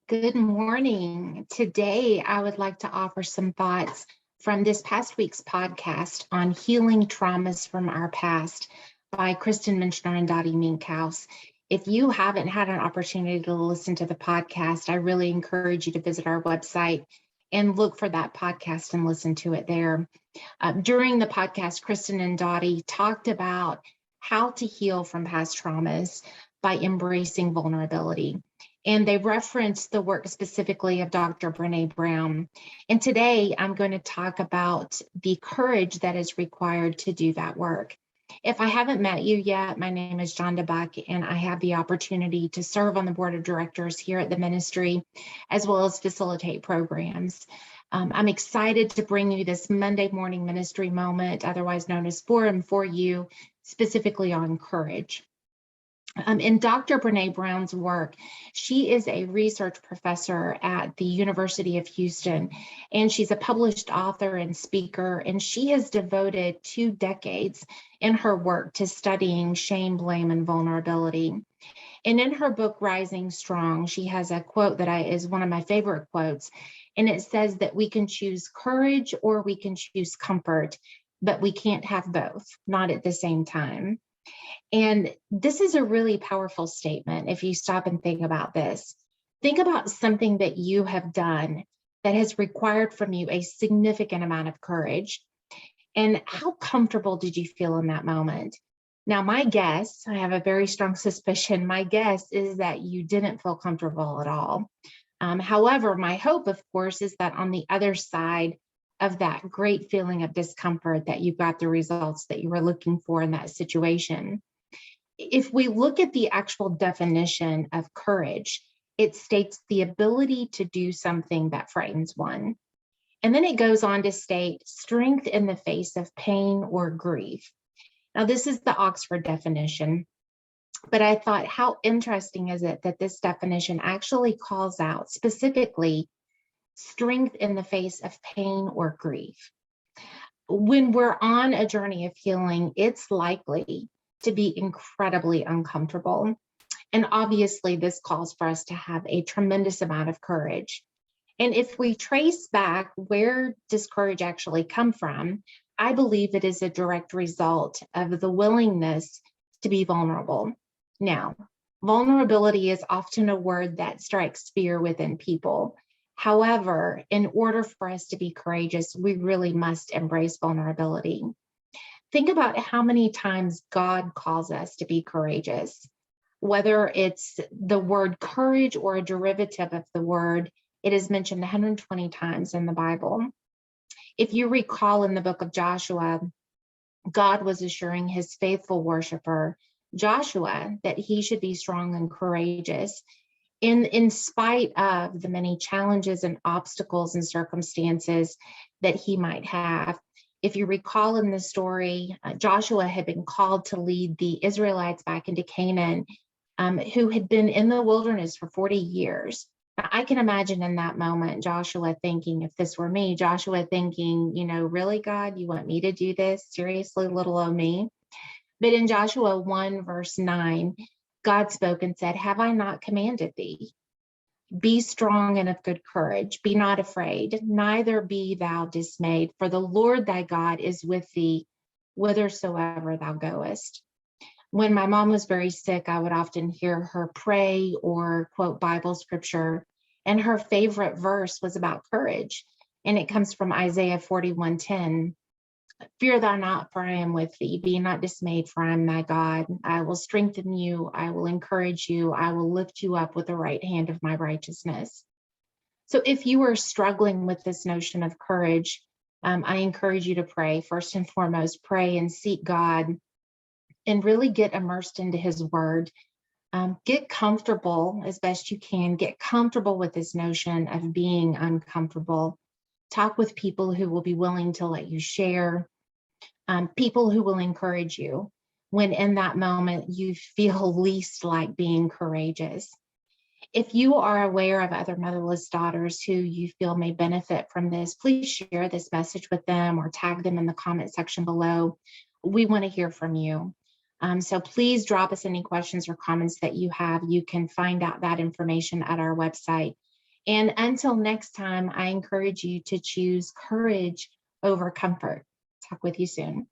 Good morning. Today, I would like to offer some thoughts from this past week's podcast on healing traumas from our past by Kristen Menschner and Dottie Minkhouse. If you haven't had an opportunity to listen to the podcast, I really encourage you to visit our website and look for that podcast and listen to it there. During the podcast, Kristen and Dottie talked about how to heal from past traumas by embracing vulnerability. And they referenced the work specifically of Dr. Brene Brown. And today I'm going to talk about the courage that is required to do that work. If I haven't met you yet, my name is Johnda Buck, and I have the opportunity to serve on the board of directors here at the ministry, as well as facilitate programs. I'm excited to bring you this Monday morning ministry moment, otherwise known as For and For You, specifically on courage. In Dr. Brene Brown's work, she is a research professor at the University of Houston, and she's a published author and speaker, and she has devoted 2 decades in her work to studying shame, blame, and vulnerability. And in her book, Rising Strong, she has a quote that is one of my favorite quotes, and it says that we can choose courage or we can choose comfort, but we can't have both, not at the same time. And this is a really powerful statement if you stop and think about this. Think about something that you have done that has required from you a significant amount of courage. And how comfortable did you feel in that moment? Now, my guess, I have a very strong suspicion, my guess is that you didn't feel comfortable at all. However, my hope, of course, is that on the other side of that great feeling of discomfort, that you got the results that you were looking for in that situation. If we look at the actual definition of courage, it states the ability to do something that frightens one. And then it goes on to state strength in the face of pain or grief. Now, this is the Oxford definition, but I thought, how interesting is it that this definition actually calls out specifically strength in the face of pain or grief? When we're on a journey of healing, it's likely to be incredibly uncomfortable. And obviously, this calls for us to have a tremendous amount of courage. And if we trace back, where does courage actually come from? I believe it is a direct result of the willingness to be vulnerable. Now, vulnerability is often a word that strikes fear within people. However, in order for us to be courageous, we really must embrace vulnerability. Think about how many times God calls us to be courageous. Whether it's the word courage or a derivative of the word, it is mentioned 120 times in the Bible. If you recall in the book of Joshua, God was assuring his faithful worshiper, Joshua, that he should be strong and courageous in spite of the many challenges and obstacles and circumstances that he might have. If you recall in the story, Joshua had been called to lead the Israelites back into Canaan, who had been in the wilderness for 40 years. Now, I can imagine in that moment, Joshua thinking, if this were me, Joshua thinking, really, God, you want me to do this? Seriously, little old me? But in Joshua 1, verse 9, God spoke and said, "Have I not commanded thee? Be strong and of good courage. Be not afraid, neither be thou dismayed, for the Lord thy God is with thee whithersoever thou goest." When my mom was very sick, I would often hear her pray or quote Bible scripture, and her favorite verse was about courage, and it comes from Isaiah 41:10. "Fear thou not, for I am with thee. Be not dismayed, for I am thy God. I will strengthen you. I will encourage you. I will lift you up with the right hand of my righteousness." So if you are struggling with this notion of courage, I encourage you to pray. First and foremost, pray and seek God and really get immersed into his word. Get comfortable as best you can. Get comfortable with this notion of being uncomfortable. Talk with people who will be willing to let you share, people who will encourage you when in that moment you feel least like being courageous. If you are aware of other motherless daughters who you feel may benefit from this, please share this message with them or tag them in the comment section below. We want to hear from you. So please drop us any questions or comments that you have. You can find out that information at our website. And until next time, I encourage you to choose courage over comfort. Talk with you soon.